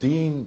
3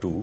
2।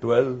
12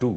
2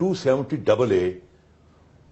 270AA।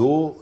2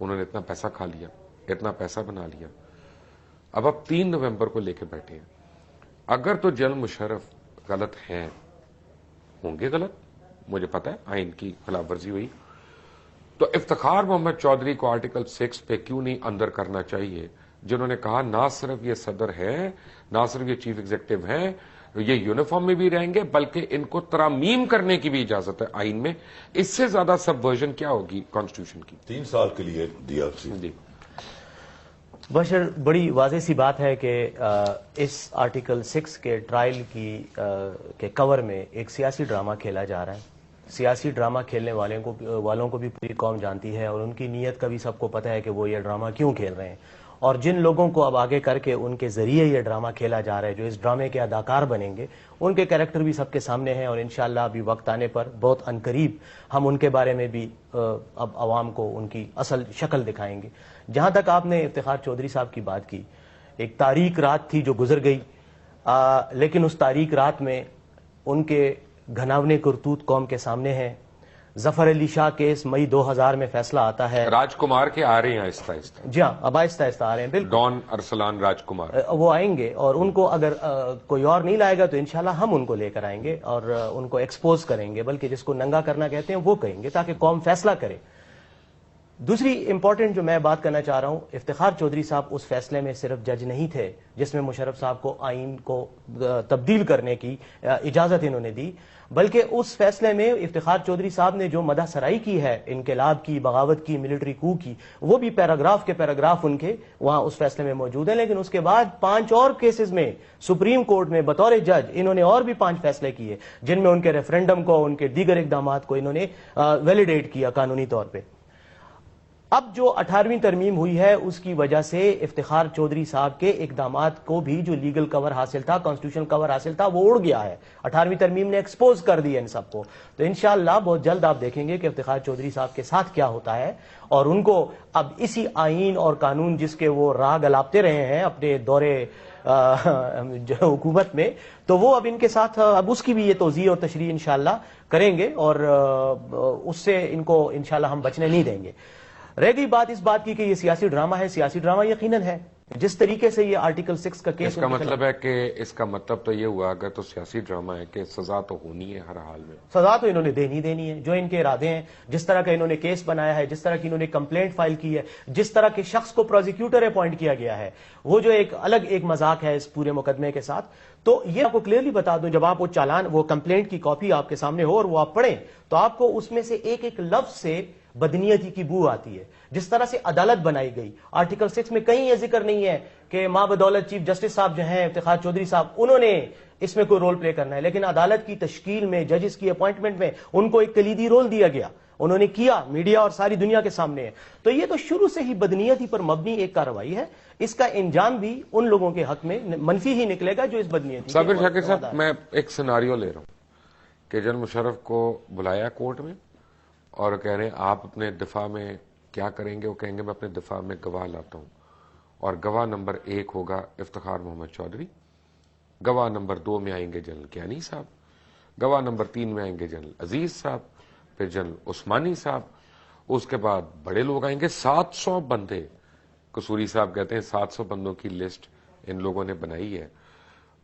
انہوں نے اتنا پیسہ کھا لیا, اتنا پیسہ بنا لیا, اب 3 نومبر کو لے کے بیٹھے ہیں. اگر تو جنرل مشرف غلط ہیں, ہوں گے غلط, مجھے پتا ہے آئین کی خلاف ورزی ہوئی, تو افتخار محمد چودھری کو آرٹیکل 6 پہ کیوں نہیں اندر کرنا چاہیے, جنہوں نے کہا نہ صرف یہ صدر ہے, نہ صرف یہ چیف ایگزیکٹو ہیں, یہ یونیفارم میں بھی رہیں گے, بلکہ ان کو ترامیم کرنے کی بھی اجازت ہے آئین میں. اس سے زیادہ سب ورژن کیا ہوگی کانسٹیٹیوشن کی؟ 3 سال کے لیے دیا. جی بشر, بڑی واضح سی بات ہے کہ اس آرٹیکل 6 کے ٹرائل کے کور میں ایک سیاسی ڈرامہ کھیلا جا رہا ہے. سیاسی ڈرامہ کھیلنے والوں کو بھی پوری قوم جانتی ہے, اور ان کی نیت کا بھی سب کو پتہ ہے کہ وہ یہ ڈرامہ کیوں کھیل رہے ہیں. اور جن لوگوں کو اب آگے کر کے ان کے ذریعے یہ ڈرامہ کھیلا جا رہا ہے, جو اس ڈرامے کے اداکار بنیں گے, ان کے کریکٹر بھی سب کے سامنے ہیں, اور انشاءاللہ ابھی وقت آنے پر بہت عنقریب ہم ان کے بارے میں بھی اب عوام کو ان کی اصل شکل دکھائیں گے. جہاں تک آپ نے افتخار چودھری صاحب کی بات کی, ایک تاریک رات تھی جو گزر گئی, لیکن اس تاریک رات میں ان کے گھناونے کرتوت قوم کے سامنے ہیں. ظفر علی شاہ کیس مئی 2000 میں فیصلہ آتا ہے. راج کمار کے آ رہے ہیں آہستہ آہستہ, جی ہاں, اب آہستہ آہستہ آ رہے ہیں, بالکل ڈان ارسلان راج کمار وہ آئیں گے, اور ان کو اگر کوئی اور نہیں لائے گا تو انشاءاللہ ہم ان کو لے کر آئیں گے اور ان کو ایکسپوز کریں گے, بلکہ جس کو ننگا کرنا کہتے ہیں وہ کہیں گے, تاکہ قوم فیصلہ کرے. دوسری امپورٹنٹ جو میں بات کرنا چاہ رہا ہوں, افتخار چودھری صاحب اس فیصلے میں صرف جج نہیں تھے جس میں مشرف صاحب کو آئین کو تبدیل کرنے کی اجازت انہوں نے دی, بلکہ اس فیصلے میں افتخار چودھری صاحب نے جو مدح سرائی کی ہے, انقلاب کی, بغاوت کی, ملٹری کو کی, وہ بھی پیراگراف کے پیراگراف ان کے وہاں اس فیصلے میں موجود ہیں. لیکن اس کے بعد 5 اور کیسز میں سپریم کورٹ میں بطور جج انہوں نے اور بھی 5 فیصلے کیے, جن میں ان کے ریفرینڈم کو, ان کے دیگر اقدامات کو انہوں نے ویلیڈیٹ کیا قانونی طور پہ. اب جو 18ویں ترمیم ہوئی ہے, اس کی وجہ سے افتخار چودھری صاحب کے اقدامات کو بھی جو لیگل کور حاصل تھا, کانسٹیٹیوشن کور حاصل تھا, وہ اڑ گیا ہے. 18ویں ترمیم نے ایکسپوز کر دی ان سب کو. تو انشاءاللہ بہت جلد آپ دیکھیں گے کہ افتخار چودھری صاحب کے ساتھ کیا ہوتا ہے, اور ان کو اب اسی آئین اور قانون جس کے وہ راہ گلاپتے رہے ہیں اپنے دورے حکومت میں, تو وہ اب ان کے ساتھ اب اس کی بھی یہ توضیح اور تشریح انشاءاللہ کریں گے, اور اس سے ان کو انشاءاللہ ہم بچنے نہیں دیں گے. رہ گئی بات اس بات کی کہ یہ سیاسی ڈرامہ ہے. سیاسی ڈرامہ یقیناً ہے. جس طریقے سے یہ آرٹیکل 6 کا کیس, اس کا مطلب ہے کہ اس کا مطلب تو یہ ہوا اگر تو سیاسی ڈرامہ ہے کہ سزا تو ہونی ہے ہر حال میں. سزا تو انہوں نے دینی ہے, جو ان کے ارادے ہیں, جس طرح کا انہوں نے کیس بنایا ہے, جس طرح کی انہوں نے کمپلینٹ فائل کی ہے, جس طرح کے شخص کو پروزیکیوٹر اپوائنٹ کیا گیا ہے, وہ جو ایک الگ ایک مذاق ہے اس پورے مقدمے کے ساتھ. تو یہ آپ کو کلیئرلی بتا دوں, جب آپ وہ چالان, وہ کمپلینٹ کی کاپی آپ کے سامنے ہو اور وہ آپ پڑھیں, تو آپ کو اس میں سے ایک ایک لفظ سے بدنیتی کی بو آتی ہے. جس طرح سے عدالت بنائی گئی, آرٹیکل 6 میں کہیں یہ ذکر نہیں ہے کہ ماں بدولت چیف جسٹس صاحب جو ہیں افتخار چودھری صاحب, انہوں نے اس میں کوئی رول پلے کرنا ہے, لیکن عدالت کی تشکیل میں, ججز کی اپوائنٹمنٹ میں ان کو ایک کلیدی رول دیا گیا, انہوں نے کیا, میڈیا اور ساری دنیا کے سامنے ہے. تو یہ تو شروع سے ہی بدنیتی پر مبنی ایک کارروائی ہے. اس کا انجام بھی ان لوگوں کے حق میں منفی ہی نکلے گا جو اس بدنیتی. صابر شاکر صاحب, میں ایک سیناریو لے رہا ہوں کہ جنرل مشرف کو بلایا کورٹ میں اور کہہ رہے ہیں آپ اپنے دفاع میں کیا کریں گے. وہ کہیں گے میں اپنے دفاع میں گواہ لاتا ہوں, اور گواہ نمبر 1 ہوگا افتخار محمد چودھری, گواہ نمبر 2 میں آئیں گے جنرل کیانی صاحب, گواہ نمبر 3 میں آئیں گے جنرل عزیز صاحب, پھر جنرل عثمانی صاحب, اس کے بعد بڑے لوگ آئیں گے. 700 بندے, قصوری صاحب کہتے ہیں 700 بندوں کی لسٹ ان لوگوں نے بنائی ہے.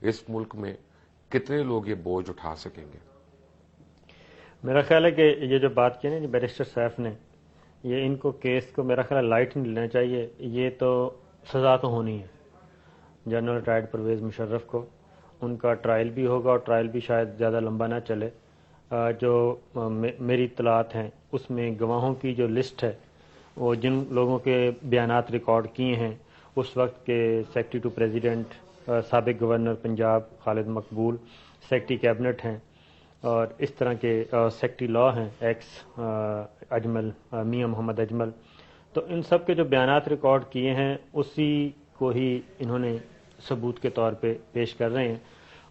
اس ملک میں کتنے لوگ یہ بوجھ اٹھا سکیں گے؟ میرا خیال ہے کہ یہ جو بات کی نا بیرسٹر سیف نے, یہ ان کو کیس کو میرا خیال لائٹ نہیں لینا چاہیے. یہ تو سزا تو ہونی ہے جنرل ریٹائرڈ پرویز مشرف کو. ان کا ٹرائل بھی ہوگا, اور ٹرائل بھی شاید زیادہ لمبا نہ چلے. جو میری اطلاعات ہیں اس میں گواہوں کی جو لسٹ ہے, وہ جن لوگوں کے بیانات ریکارڈ کیے ہیں اس وقت کے سیکرٹری ٹو پریزیڈنٹ, سابق گورنر پنجاب خالد مقبول سیکرٹری کیبنٹ ہیں, اور اس طرح کے سیکرٹری لا ہیں ایکس اجمل, میاں محمد اجمل. تو ان سب کے جو بیانات ریکارڈ کیے ہیں اسی کو ہی انہوں نے ثبوت کے طور پہ پیش کر رہے ہیں,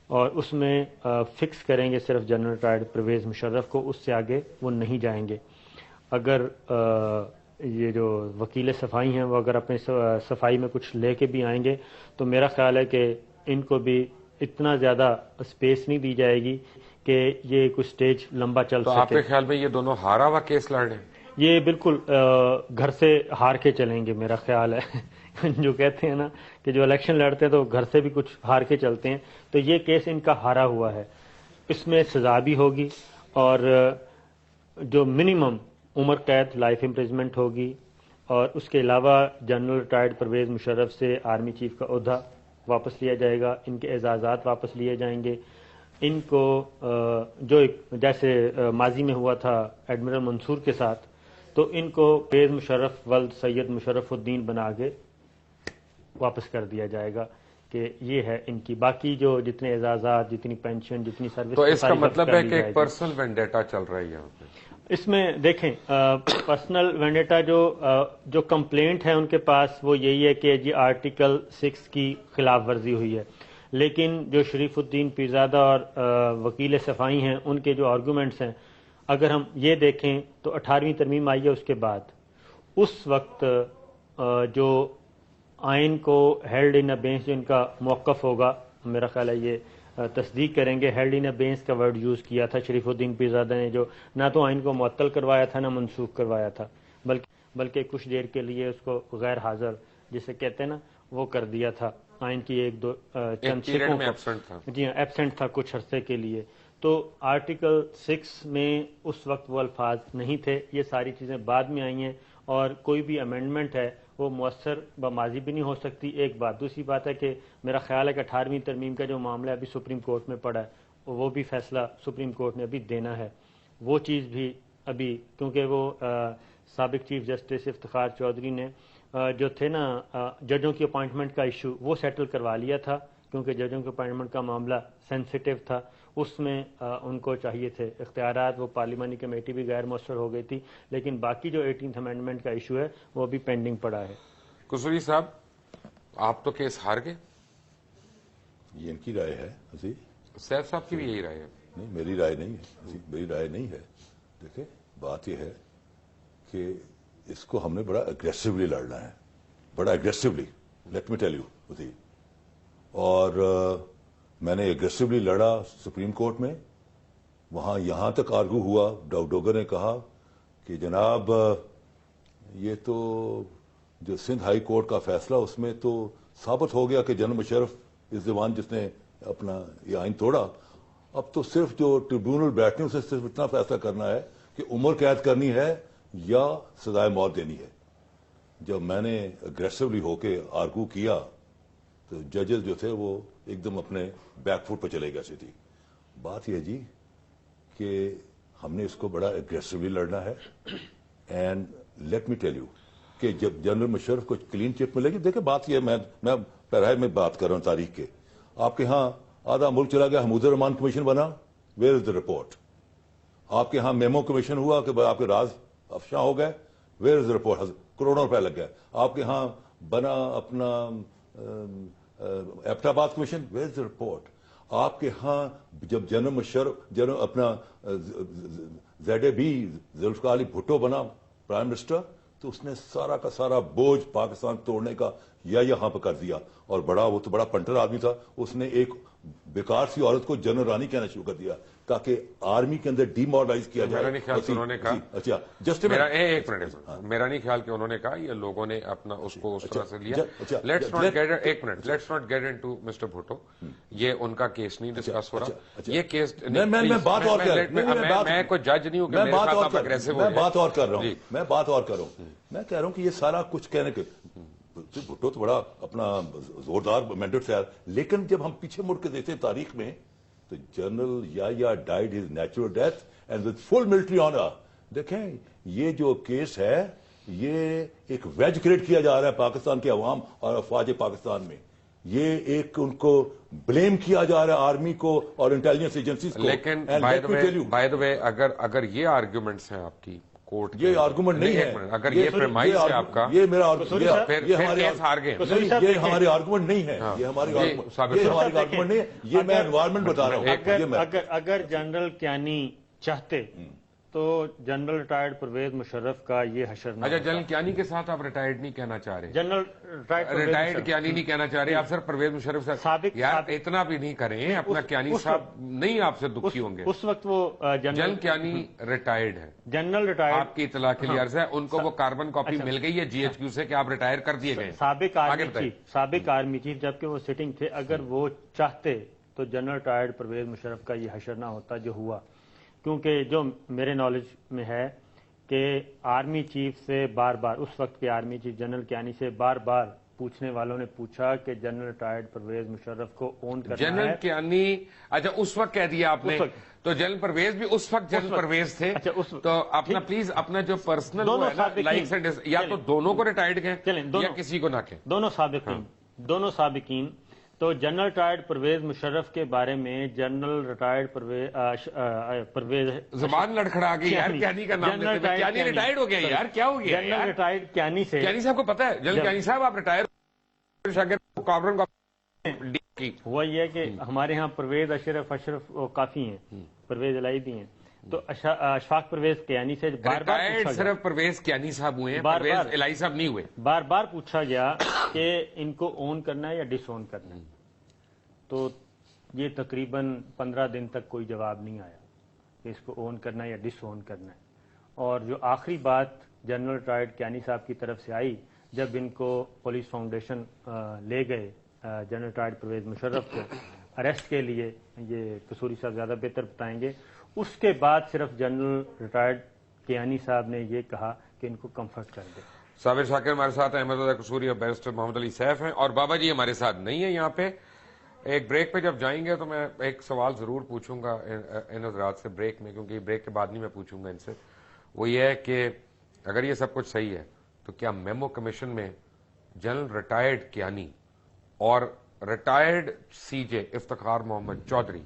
اور اس میں فکس کریں گے صرف جنرل ریٹائرڈ پرویز مشرف کو, اس سے آگے وہ نہیں جائیں گے. اگر یہ جو وکیل صفائی ہیں وہ اگر اپنے صفائی میں کچھ لے کے بھی آئیں گے تو میرا خیال ہے کہ ان کو بھی اتنا زیادہ اسپیس نہیں دی جائے گی کہ یہ کچھ سٹیج لمبا چل سکے. تو آپ کے خیال میں یہ دونوں ہارا ہوا کیس لڑ رہے ہیں؟ یہ بالکل گھر سے ہار کے چلیں گے میرا خیال ہے جو کہتے ہیں نا کہ جو الیکشن لڑتے ہیں تو گھر سے بھی کچھ ہار کے چلتے ہیں، تو یہ کیس ان کا ہارا ہوا ہے، اس میں سزا بھی ہوگی اور جو منیمم عمر قید لائف امپریزمنٹ ہوگی، اور اس کے علاوہ جنرل ریٹائرڈ پرویز مشرف سے آرمی چیف کا عہدہ واپس لیا جائے گا، ان کے اعزازات واپس لیے جائیں گے، ان کو جو جیسے ماضی میں ہوا تھا ایڈمرل منصور کے ساتھ، تو ان کو پرویز مشرف ولد سید مشرف الدین بنا کے واپس کر دیا جائے گا کہ یہ ہے ان کی باقی جو جتنے اعزازات، جتنی پینشن، جتنی سروس، تو اس کا مطلب ہے کہ ایک پرسنل وینڈیٹا چل رہا ہے یہاں پہ. اس میں دیکھیں پرسنل وینڈیٹا جو کمپلینٹ ہے ان کے پاس وہ یہی ہے کہ جی آرٹیکل 6 کی خلاف ورزی ہوئی ہے، لیکن جو شریف الدین پیرزادہ اور وکیل صفائی ہیں ان کے جو آرگومنٹس ہیں، اگر ہم یہ دیکھیں تو 18ویں ترمیم آئی ہے اس کے بعد، اس وقت جو آئین کو ہیلڈ ان ابینس جو ان کا موقف ہوگا، میرا خیال ہے یہ تصدیق کریں گے، ہیلڈ ان ابینس کا ورڈ یوز کیا تھا شریف الدین پیرزادہ نے، جو نہ تو آئین کو معطل کروایا تھا نہ منسوخ کروایا تھا، بلکہ کچھ دیر کے لیے اس کو غیر حاضر جسے کہتے ہیں نا وہ کر دیا تھا، آئین کی ایک دو چند سکوں کو، جی ہاں ایبسنٹ تھا کچھ عرصے کے لیے. تو آرٹیکل 6 میں اس وقت وہ الفاظ نہیں تھے، یہ ساری چیزیں بعد میں آئی ہیں، اور کوئی بھی امینڈمنٹ ہے وہ مؤثر بماضی بھی نہیں ہو سکتی، ایک بات. دوسری بات ہے کہ میرا خیال ہے کہ 18ویں ترمیم کا جو معاملہ ابھی سپریم کورٹ میں پڑا ہے وہ بھی فیصلہ سپریم کورٹ نے ابھی دینا ہے، وہ چیز بھی ابھی، کیونکہ وہ سابق چیف جسٹس افتخار چودھری نے جو تھے نا ججوں کی اپوائنٹمنٹ کا ایشو وہ سیٹل کروا لیا تھا، کیونکہ ججوں کے اپوائنٹمنٹ کا معاملہ سینسیٹیو تھا، اس میں ان کو چاہیے تھے اختیارات، وہ پارلیمانی کمیٹی بھی غیر مؤثر ہو گئی تھی، لیکن باقی جو 18th امینڈمنٹ کا ایشو ہے وہ ابھی پینڈنگ پڑا ہے. قصوری صاحب آپ تو کیس ہار گئے، یہ ان کی رائے ہے عزیز، سیف صاحب کی بھی یہی رائے ہے. نہیں میری رائے نہیں ہے عزیز، میری رائے نہیں ہے. دیکھیں بات یہ ہے کہ اس کو ہم نے بڑا اگریسولی لڑنا ہے، بڑا aggressively, let me tell you Aziz. اور میں نے اگریسولی لڑا سپریم کورٹ میں، وہاں یہاں تک آرگو ہوا، ڈوگر نے کہا کہ جناب یہ تو جو سندھ ہائی کورٹ کا فیصلہ اس میں تو ثابت ہو گیا کہ جنرل مشرف اس دیوان جس نے اپنا یہ آئین توڑا، اب تو صرف جو ٹریبیونل بیٹھنے اسے صرف اتنا فیصلہ کرنا ہے کہ عمر قید کرنی ہے یا سزائے موت دینی ہے. جب میں نے اگریسولی ہو کے آرگو کیا تو ججز جو تھے وہ ایک دم اپنے بیک فٹ پہ چلے گئے تھی. بات یہ جی کہ ہم نے اس کو بڑا اگریسولی لڑنا ہے، and let me tell you کہ جب جنرل مشرف کو کلین چٹ ملے گی، دیکھیں بات یہ میں پیراہے میں بات کر رہا ہوں تاریخ کے. آپ کے ہاں آدھا ملک چلا گیا، حمود الرحمان کمیشن بنا، ویئر از دا رپورٹ؟ آپ کے ہاں میمو کمیشن ہوا کہ آپ کے راز افشاں ہو گئے، ویئر از دا رپورٹ؟ کروڑوں روپے لگ گئے. آپ کے ہاں بنا اپنا ایبٹ آباد commission, where is the report? آپ کے ہاں جب جنرل مشرف اپنا Z a be Zulfiqar Ali Bhutto بنا پرائم منسٹر، تو اس نے سارا کا سارا بوجھ پاکستان توڑنے کا یہاں پہ کر دیا. اور وہ تو بڑا پنٹر آدمی تھا، اس نے ایک بیکار سی عورت کو جنرل رانی کہنا شروع کر دیا تاکہ آرمی کے اندر ڈی مارلائز کیا جائے. میرا نہیں خیال کہ انہوں نے کہا، اچھا جسٹ ایک منٹ، میرا نہیں خیال کہ انہوں نے کہا، یہ لوگوں نے اپنا اس کو اس طرح سے لیا. Let's not get into mister Bhutto, یہ ان کا کیس نہیں ڈسکس ہو رہا، یہ کیس میں بات اور کر رہا ہوں، میں کوئی جج نہیں ہوں کہ میرے ساتھ آپ اگریسو ہو جائیں. میں بات اور کر رہا ہوں، میں بات اور کر رہا ہوں. میں کہہ رہا ہوں کہ یہ سارا کچھ کہنے کے بھٹو تو بڑا اپنا زوردار مینڈیٹ ہے، لیکن جب ہم پیچھے مڑ کے دیکھتے ہیں تاریخ میں تو جنرل یا died his natural death and with full military honour. دیکھیں یہ جو کیس ہے یہ ایک ویج کریٹ کیا جا رہا ہے پاکستان کے عوام اور افواج پاکستان میں، یہ ایک ان کو بلیم کیا جا رہا ہے آرمی کو اور انٹیلیجنس ایجنسیز کو. لیکن بائی دا وے اگر یہ آرگیومنٹس ہیں آپ کی کورٹ، یہ آرگومنٹ نہیں ہے، اگر یہ پریمائز ہے آپ کا، یہ میرا یہ ہماری آرگومنٹ نہیں ہے، یہ ہماری آرگومنٹ نہیں ہے، یہ میں انوائرمنٹ بتا رہا ہوں. اگر جنرل کیانی چاہتے تو جنرل ریٹائرڈ پرویز مشرف کا یہ حشر نہ اچھا جنرل کیانی کے ساتھ آپ ریٹائرڈ نہیں کہنا چاہ رہے؟ جنرل ریٹائرڈ کیانی نہیں کہنا چاہ رہے آپ سر پرویز مشرف صاحب؟ یار اتنا بھی نہیں کریں، اپنا کیانی صاحب نہیں آپ سے دکھی ہوں گے. اس وقت وہ جنرل کیانی ریٹائرڈ ہے، جنرل ریٹائرڈ آپ کی اطلاع کے لیے عرض ہے، ان کو وہ کاربن کاپی مل گئی ہے جی ایچ کیو سے کہ آپ ریٹائر کر دیے گئے. سابق آرمی چیف جبکہ وہ سٹنگ تھے، اگر وہ چاہتے تو جنرل ریٹائرڈ پرویز مشرف کا یہ حشر نہ ہوتا جو ہوا. کیونکہ جو میرے نالج میں ہے کہ آرمی چیف سے بار بار، اس وقت کے آرمی چیف جنرل کیانی سے بار بار پوچھنے والوں نے پوچھا کہ جنرل ریٹائرڈ پرویز مشرف کو اون کرنا ہے. جنرل کیانی اچھا اس وقت کہہ دیا آپ نے، تو جنرل پرویز بھی اس وقت جنرل پرویز تھے. تو اپنا پلیز اپنا جو پرسنل یا تو دونوں کو ریٹائرڈ کہیں یا کسی کو نہ کہیں. دونوں سابقین. تو جنرل ریٹائرڈ پرویز مشرف کے بارے میں جنرل ریٹائرڈ پرویز زبان لڑکھڑا گئی یار، کیانی کا نام لیتے ہیں، کیانی ریٹائرڈ ہو گیا یار، کیا ہو گیا؟ جنرل ریٹائرڈ کیانی سے، کیانی صاحب کو پتا ہے جنرل کیانی صاحب آپ ریٹائر ہوا یہ کہ ہمارے ہاں پرویز اشرف کافی ہیں، پرویز الہی بھی ہیں. تو اشفاق پرویز کیانی سے بار بار صرف پرویز کیانی صاحب ہوئے ہیں، پرویز الہی صاحب نہیں ہوئے. بار بار پوچھا گیا کہ ان کو اون کرنا ہے یا ڈس اون کرنا ہے. تو یہ تقریباً 15 دن تک کوئی جواب نہیں آیا کہ اس کو اون کرنا ہے یا ڈس اون کرنا ہے. اور جو آخری بات جنرل ریٹائرڈ کیانی صاحب کی طرف سے آئی جب ان کو پولیس فاؤنڈیشن لے گئے جنرل ریٹائرڈ پرویز مشرف کو اریسٹ کے لیے، یہ قصوری صاحب زیادہ بہتر بتائیں گے، اس کے بعد صرف جنرل ریٹائرڈ کیانی صاحب نے یہ کہا کہ ان کو کمفرٹ کر دے. صابر شاکر ہمارے ساتھ، احمد رضا قصوری اور بیرسٹر محمد علی سیف ہیں، اور بابا جی ہمارے ساتھ نہیں ہے یہاں پہ. ایک بریک پہ جب جائیں گے تو میں ایک سوال ضرور پوچھوں گا ان حضرات سے بریک میں، کیونکہ بریک کے بعد نہیں میں پوچھوں گا ان سے. وہ یہ ہے کہ اگر یہ سب کچھ صحیح ہے تو کیا میمو کمیشن میں جنرل ریٹائرڈ کیانی اور ریٹائرڈ سی جے افتخار محمد چودھری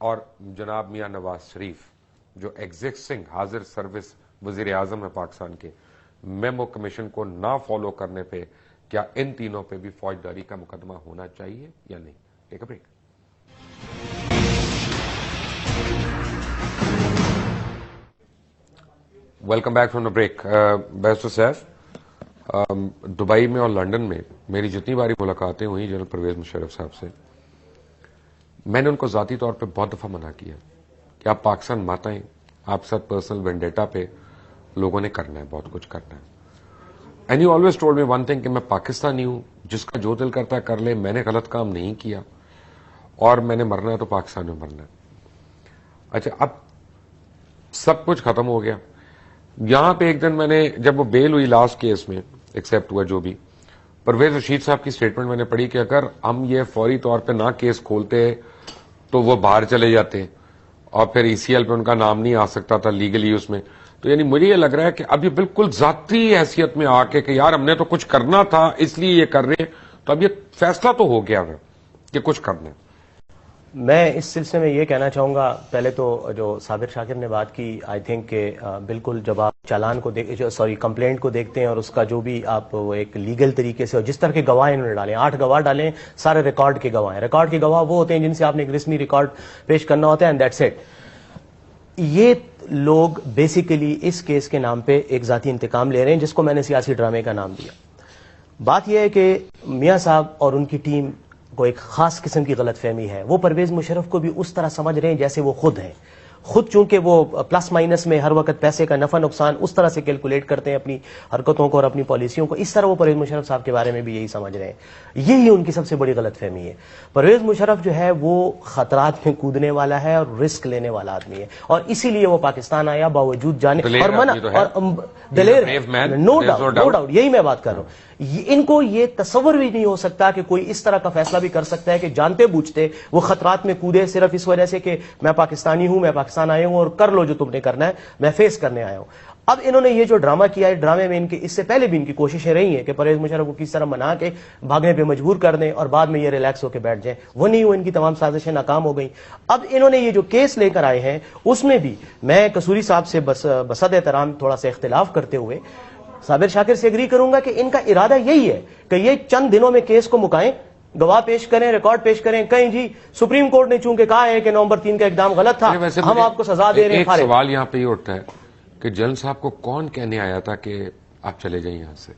اور جناب میاں نواز شریف جو ایگزسٹنگ حاضر سروس وزیر اعظم ہے پاکستان کے، میمو کمیشن کو نہ فالو کرنے پہ کیا ان تینوں پہ بھی فوجداری کا مقدمہ ہونا چاہیے یا نہیں؟ ایک break. Welcome back from the break. Barrister Saif, Dubai میں اور لنڈن میں میری جتنی باری ملاقاتیں ہوئی جنرل پرویز مشرف صاحب سے، میں نے ان کو ذاتی طور پہ بہت دفعہ منع کیا کہ آپ پاکستان مت آئیں، آپ ساتھ پرسنل وینڈیٹا پہ لوگوں نے کرنا ہے، بہت کچھ کرنا ہے. And you always told me one thing کہ میں پاکستانی ہوں، جس کا جو دل کرتا ہے کر لے، میں نے غلط کام نہیں کیا اور میں نے مرنا ہے تو پاکستان میں مرنا ہے. اچھا اب سب کچھ ختم ہو گیا. یہاں پہ ایک دن میں نے جب وہ بیل ہوئی لاسٹ کیس میں ایکسیپٹ ہوا جو بھی، پرویز رشید صاحب کی سٹیٹمنٹ میں نے پڑھی کہ اگر ہم یہ فوری طور پہ نہ کیس کھولتے تو وہ باہر چلے جاتے اور پھر ای سی ایل پہ ان کا نام نہیں آ سکتا تھا لیگلی اس میں. تو یعنی مجھے یہ لگ رہا ہے کہ اب یہ بالکل ذاتی حیثیت میں آ کے کہ یار ہم نے تو کچھ کرنا تھا اس لیے یہ کر رہے ہیں، تو اب یہ فیصلہ تو ہو گیا ہے کہ کچھ کرنا ہے. میں اس سلسلے میں یہ کہنا چاہوں گا، پہلے تو جو صابر شاکر نے بات کی، آئی تھنک کہ بالکل جب آپ چالان کو کمپلینٹ کو دیکھتے ہیں اور اس کا جو بھی آپ وہ ایک لیگل طریقے سے، اور جس طرح کے گواہ انہوں نے ڈالے، 8 گواہ ڈالے، سارے ریکارڈ کے گواہ ہیں. ریکارڈ کے گواہ وہ ہوتے ہیں جن سے آپ نے ایک رسمی ریکارڈ پیش کرنا ہوتا ہے، اینڈ دیٹس اٹ. یہ لوگ بیسیکلی اس کیس کے نام پہ ایک ذاتی انتقام لے رہے ہیں، جس کو میں نے سیاسی ڈرامے کا نام دیا. بات یہ ہے کہ میاں صاحب اور ان کی ٹیم کو ایک خاص قسم کی غلط فہمی ہے. وہ پرویز مشرف کو بھی اس طرح سمجھ رہے ہیں جیسے وہ خود ہیں. خود چونکہ وہ پلس مائنس میں ہر وقت پیسے کا نفع نقصان اس طرح سے کیلکولیٹ کرتے ہیں اپنی حرکتوں کو اور اپنی پالیسیوں کو، اس طرح وہ پرویز مشرف صاحب کے بارے میں بھی یہی سمجھ رہے ہیں. یہی ان کی سب سے بڑی غلط فہمی ہے. پرویز مشرف جو ہے وہ خطرات میں کودنے والا ہے اور رسک لینے والا آدمی ہے، اور اسی لیے وہ پاکستان آیا باوجود جانے اور منع اور دلیر، نو ڈاؤٹ، یہی میں بات کر رہا ہوں. ان کو یہ تصور بھی نہیں ہو سکتا کہ کوئی اس طرح کا فیصلہ بھی کر سکتا ہے کہ جانتے بوجھتے وہ خطرات میں کودے صرف اس وجہ سے کہ میں پاکستانی ہوں، میں پاکستان آیا ہوں اور کر لو جو تم نے کرنا ہے، میں فیس کرنے آیا ہوں. اب انہوں نے یہ جو ڈرامہ کیا ہے، ڈرامے میں ان کی اس سے پہلے بھی ان کی کوششیں رہی ہیں کہ پرویز مشرف کو کس طرح منا کے بھاگنے پہ مجبور کر دیں اور بعد میں یہ ریلیکس ہو کے بیٹھ جائیں. وہ نہیں ہوئی، ان کی تمام سازشیں ناکام ہو گئیں. اب انہوں نے یہ جو کیس لے کر آئے ہیں اس میں بھی میں قصوری صاحب سے بصد احترام تھوڑا سا اختلاف کرتے ہوئے صابر شاکر سے اگری کروں گا کہ ان کا ارادہ یہی ہے کہ یہ چند دنوں میں کیس کو مکائیں، گواہ پیش کریں, ریکارڈ پیش کریں, کہیں جی سپریم کورٹ نے چونکہ کہا ہے کہ نومبر 3 کا اقدام غلط تھا, ہم آپ کو سزا دے رہے ہیں. ایک سوال یہاں پہ یہ اٹھتا ہے کہ جنرل صاحب کو کون کہنے آیا تھا کہ آپ چلے جائیں یہاں سے؟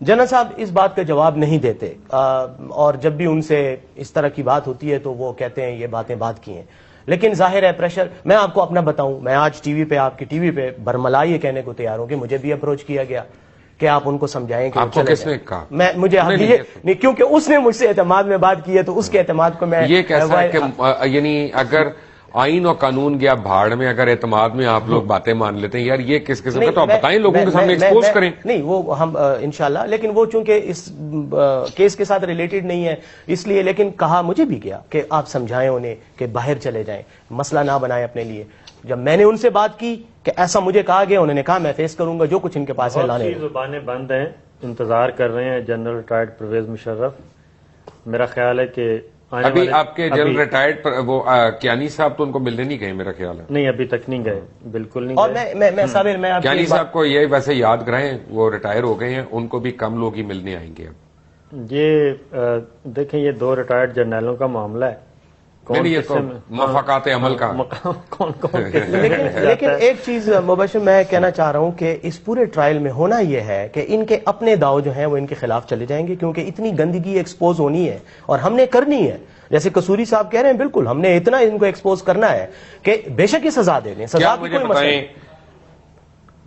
جنرل صاحب اس بات کا جواب نہیں دیتے, اور جب بھی ان سے اس طرح کی بات ہوتی ہے تو وہ کہتے ہیں یہ باتیں بات کی ہیں. لیکن ظاہر ہے پریشر, میں آپ کو اپنا بتاؤں, میں آج ٹی وی پہ, آپ کی ٹی وی پہ برملا یہ کہنے کو تیار ہوں کہ مجھے بھی اپروچ کیا گیا کہ آپ ان کو سمجھائیں کہ آپ کو کس نے کہا؟ مجھے نہیں, کیونکہ اس نے مجھ سے اعتماد میں بات کی ہے تو اس کے اعتماد کو میں یہ کیسا ہے کہ یعنی اگر آئین اور قانون گیا بھاڑ میں, اگر اعتماد میں آپ لوگ باتیں مان لیتے ہیں, یار یہ کس قسم کا, تو آپ بتائیں لوگوں کے سامنے ایکسپوز کریں. نہیں وہ ہم انشاءاللہ, لیکن وہ چونکہ اس کیس کے ساتھ ریلیٹڈ نہیں ہے اس لیے, لیکن کہا مجھے بھی گیا کہ آپ سمجھائیں انہیں کہ باہر چلے جائیں, مسئلہ نہ بنائیں اپنے لیے. جب میں نے ان سے بات کی کہ ایسا مجھے کہا گیا, انہوں نے کہا میں فیس کروں گا جو کچھ ان کے پاس ہے لانے. زبانیں بند ہیں, انتظار کر رہے ہیں جنرل ریٹائرڈ پرویز مشرف. میرا خیال ہے کہ ابھی آپ کے جنرل ریٹائرڈ وہ کیانی صاحب تو ان کو ملنے نہیں گئے میرا خیال ہے. نہیں, ابھی تک نہیں گئے, بالکل نہیں. اور میں صابر, میں کیانی صاحب کو یہ ویسے یاد کرائیں, وہ ریٹائر ہو گئے ہیں, ان کو بھی کم لوگ ہی ملنے آئیں گے اب. یہ دیکھیں, یہ 2 ریٹائرڈ جرنیلوں کا معاملہ ہے. نہیں, یہ تو مفاقات عمل کا. لیکن ایک چیز مبشر میں کہنا چاہ رہا ہوں کہ اس پورے ٹرائل میں ہونا یہ ہے کہ ان کے اپنے داؤ جو ہیں وہ ان کے خلاف چلے جائیں گے, کیونکہ اتنی گندگی ایکسپوز ہونی ہے اور ہم نے کرنی ہے. جیسے قصوری صاحب کہہ رہے ہیں, بالکل ہم نے اتنا ان کو ایکسپوز کرنا ہے کہ بے شک یہ سزا دے دیں. سزا کی کوئی مسئلہ نہیں.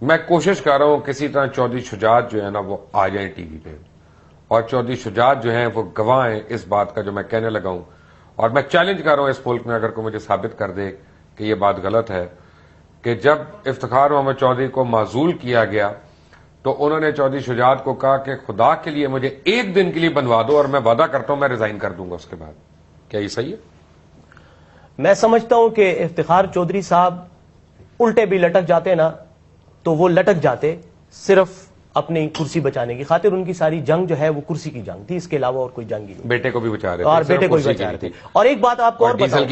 میں کوشش کر رہا ہوں کسی طرح چودھری شجاعت جو ہے نا وہ آ جائیں ٹی وی پہ, اور چودھری شجاعت جو ہیں وہ گواہ ہیں اس بات کا جو میں کہنے لگا ہوں. اور میں چیلنج کر رہا ہوں اس ملک میں اگر کوئی مجھے ثابت کر دے کہ یہ بات غلط ہے, کہ جب افتخار محمد چودھری کو معزول کیا گیا تو انہوں نے چودھری شجاعت کو کہا کہ خدا کے لیے مجھے 1 دن کے لیے بنوا دو اور میں وعدہ کرتا ہوں میں ریزائن کر دوں گا اس کے بعد. کیا یہ صحیح ہے؟ میں سمجھتا ہوں کہ افتخار چودھری صاحب الٹے بھی لٹک جاتے نا تو وہ لٹک جاتے صرف اپنی کرسی بچانے کی خاطر. ان کی ساری جنگ جو ہے وہ کرسی کی جنگ تھی, اس کے علاوہ اور کوئی جنگ ہی نہیں. بیٹے کو بھی بچا رہے تھے, اور بیٹے کو بھی بچا رہے تھے. اور ایک بات آپ کو اور بتاؤں,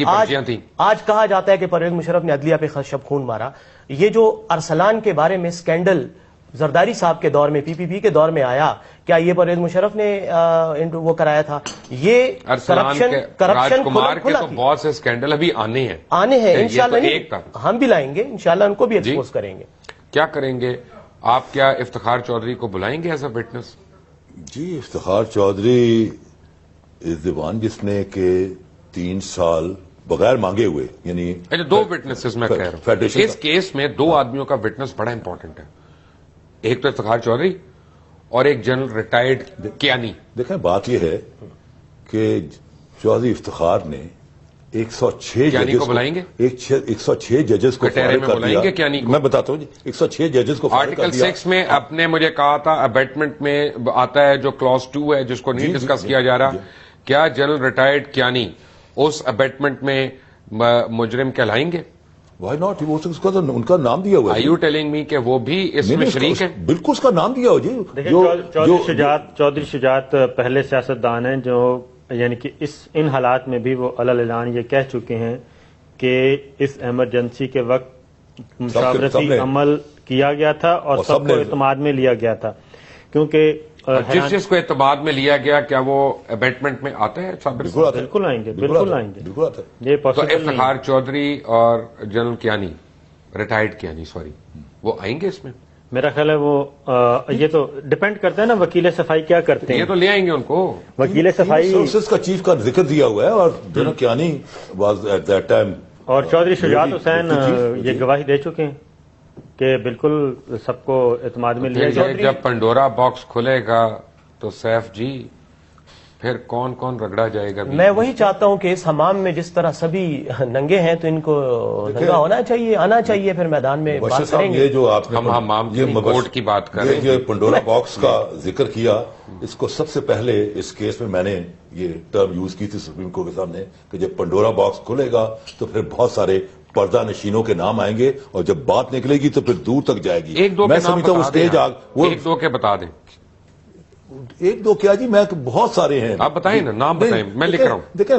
آج کہا جاتا ہے کہ پرویز مشرف نے عدلیہ پہ شب خون مارا. یہ جو ارسلان کے بارے میں اسکینڈل زرداری صاحب کے دور میں, پی پی پی کے دور میں آیا, کیا یہ پرویز مشرف نے وہ کرایا تھا؟ یہ کرپشن کمار کے تو بہت سے اسکینڈل ابھی آنے ہیں انشاءاللہ, ہم بھی لائیں گے انشاءاللہ, ان کو بھی ایکسپوز کریں گے. کیا کریں گے آپ؟ کیا افتخار چودھری کو بلائیں گے ایز اے وٹنس؟ جی, Iftikhar Chaudhry is the one جس نے کہ 3 سال بغیر مانگے ہوئے, یعنی 2 وٹنسز میں کہہ رہا ہوں. اس کیس میں 2 آدمیوں کا وٹنس بڑا امپورٹنٹ ہے, ایک تو افتخار چودھری اور ایک جنرل ریٹائرڈ کیانی. دیکھیں, بات یہ ہے کہ چودھری افتخار نے 106 ججز کو بلائیں گے, 106 ججز کو فارغ کر دیا. میں بتاتا ہوں جی, 106 ججز کو فارغ کر دیا. آرٹیکل 6 میں آپ نے مجھے کہا تھا ابیٹمنٹ میں آتا ہے جو کلاس 2 ہے جس کو نہیں ڈسکس کیا جا رہا, کیا جنرل ریٹائرڈ کیانی اس ابیٹمنٹ میں مجرم کہلائیں گے؟ وائی ناٹ, اس کا ان کا نام دیا ہوا ہے. Are you telling me کہ وہ بھی اس میں شریک ہے؟ بالکل اس کا نام دیا ہوا جی. چودھری شجاعت پہلے سیاستدان ہیں جو, یعنی کہ ان حالات میں بھی وہ علل اعلان یہ کہہ چکے ہیں کہ اس ایمرجنسی کے وقت مشاورتی عمل کیا گیا تھا اور سب کو اعتماد میں لیا گیا تھا. کیونکہ جس کو اعتماد میں لیا گیا, کیا وہ ابیٹمنٹ میں آتا ہے؟ بالکل آئیں گے, بالکل آئیں گے. تو افتخار چودھری اور general Kayani, retired Kayani sorry, وہ آئیں گے اس میں؟ میرا خیال ہے وہ یہ تو ڈیپینڈ کرتا ہے نا وکیل صفائی کیا کرتے ہیں. یہ تو لے آئیں گے ان کو. وکیل صفائی سورسز کا چیف کا ذکر دیا ہوا ہے, اور general Kayani was at that time, اور چودھری شجاعت حسین یہ گواہی دے چکے ہیں کہ بالکل سب کو اعتماد میں لیا جائے. جب پنڈورا باکس کھلے گا تو سیف جی پھر کون کون رگڑا جائے گا؟ میں وہی چاہتا ہوں کہ اس حمام میں جس طرح سبھی ننگے ہیں تو ان کو ننگا ہونا چاہیے, آنا چاہیے, پھر میدان میں بات کریں گے. یہ جو آپ نے حمام کوٹ کی بات کر رہے ہیں, یہ پنڈورا باکس کا ذکر کیا, اس کو سب سے پہلے اس کیس میں نے یہ ٹرم یوز کی تھی سپریم کورٹ کے سامنے کہ جب پنڈورا باکس کھلے گا تو پھر بہت سارے پردہ نشینوں کے نام آئیں گے, اور جب بات نکلے گی تو پھر دور تک جائے گی. میں سمجھتا ہوں اسٹیج ایک دو کے بتا دیں. 1-2 کیا جی, میں بہت سارے ہیں. آپ بتائیں نا, نام بتائیں, میں لکھ رہا ہوں. دیکھیں,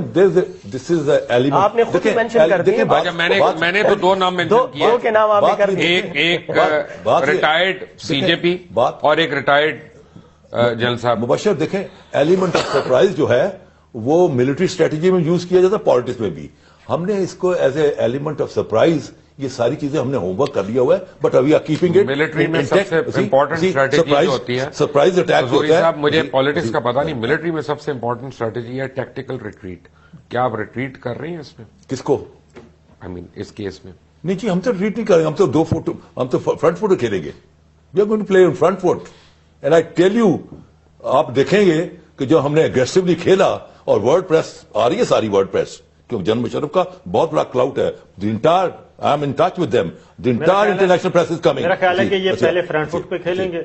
دس از ایلیمنٹ. آپ نے خود مینشن کر دیا. میں نے تو 2 نام مینشن کیے, 2 کے نام آپ نے کر دیے. ایک ریٹائرڈ سی جے پی اور ایک ریٹائرڈ جنرل صاحب. مبشر, دیکھیں ایلیمنٹ آف سرپرائز جو ہے وہ ملٹری اسٹریٹجی میں یوز کیا جاتا ہے, پالیٹکس میں بھی. ہم نے اس کو as a element of surprise, یہ ساری چیزیں ہم نے ہوم ورک کر لیا ہوا ہے, but we are keeping it. Military میں سب سے امپورٹنٹ اسٹریٹجی جو ہوتی ہے, سرپرائز اٹیک حضوری صاحب مجھے پالیٹکس کا پتا نہیں, ملٹری میں سب سے امپورٹنٹ اسٹریٹجی ہے ٹیکٹیکل ریٹریٹ. کیا آپ ریٹریٹ کر رہے ہیں اس میں؟ کس کو؟ آئی مین اس کیس میں. نہیں جی, ہم تو ریٹریٹ نہیں کریں گے, ہم تو 2 فٹ, ہم تو فرنٹ فٹ کھیلیں گے. We are going to play front foot. And I tell you, آپ دیکھیں گے کہ جو ہم نے اگریسولی کھیلا, اور ورلڈ پریس آ رہی ہے ساری ورلڈ پریس, کیونکہ جنرل مشرف کا بہت بڑا کلاؤٹ ہے. The entire I am in touch with them, the entire international press is coming. میرا خیال ہے کہ یہ پہلے فرنٹ فٹ پہ کھیلیں گے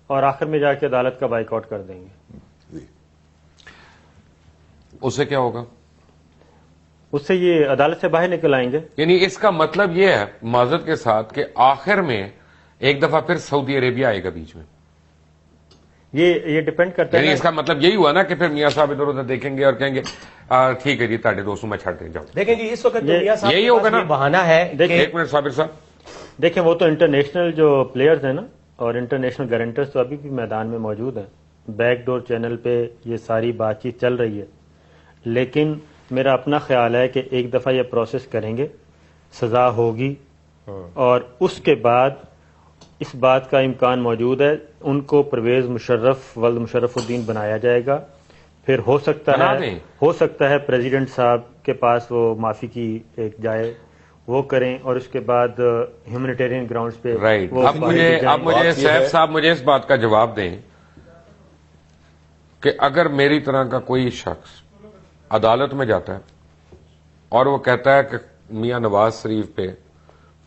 اور آخر میں جا کے عدالت کا بائیک آؤٹ کر دیں گے. اس سے کیا ہوگا؟ اس سے یہ عدالت سے باہر نکل آئیں گے. یعنی اس کا مطلب یہ ہے معذرت کے ساتھ کہ آخر میں ایک دفعہ پھر سعودی عربیہ آئے گا بیچ میں. یہ ڈیپینڈ کرتا ہے. یعنی اس کا مطلب یہی ہوا نا کہ پھر میاں صاحب ادھر ادھر دیکھیں گے اور کہیں گے ٹھیک ہے جی تاڑے دوستوں میں چھڑ دیں جاؤ. دیکھیں جی اس وقت یہی ہوگا نا بہانہ ہے. ایک منٹ صابر صاحب, دیکھیں وہ تو انٹرنیشنل جو پلیئرز ہیں نا, اور انٹرنیشنل گارنٹرز تو ابھی بھی میدان میں موجود ہیں. بیک ڈور چینل پہ یہ ساری بات چیت چل رہی ہے, لیکن میرا اپنا خیال ہے کہ ایک دفعہ یہ پروسیس کریں گے, سزا ہوگی, اور اس کے بعد اس بات کا امکان موجود ہے ان کو پرویز مشرف ولد مشرف الدین بنایا جائے گا. پھر ہو سکتا ہے پریزیڈنٹ صاحب کے پاس وہ معافی کی ایک جائے, وہ کریں, اور اس کے بعد ہیومینیٹیرین گراؤنڈز پہ. رائٹ. اب مجھے سیف صاحب مجھے اس بات کا جواب دیں کہ اگر میری طرح کا کوئی شخص عدالت میں جاتا ہے اور وہ کہتا ہے کہ میاں نواز شریف پہ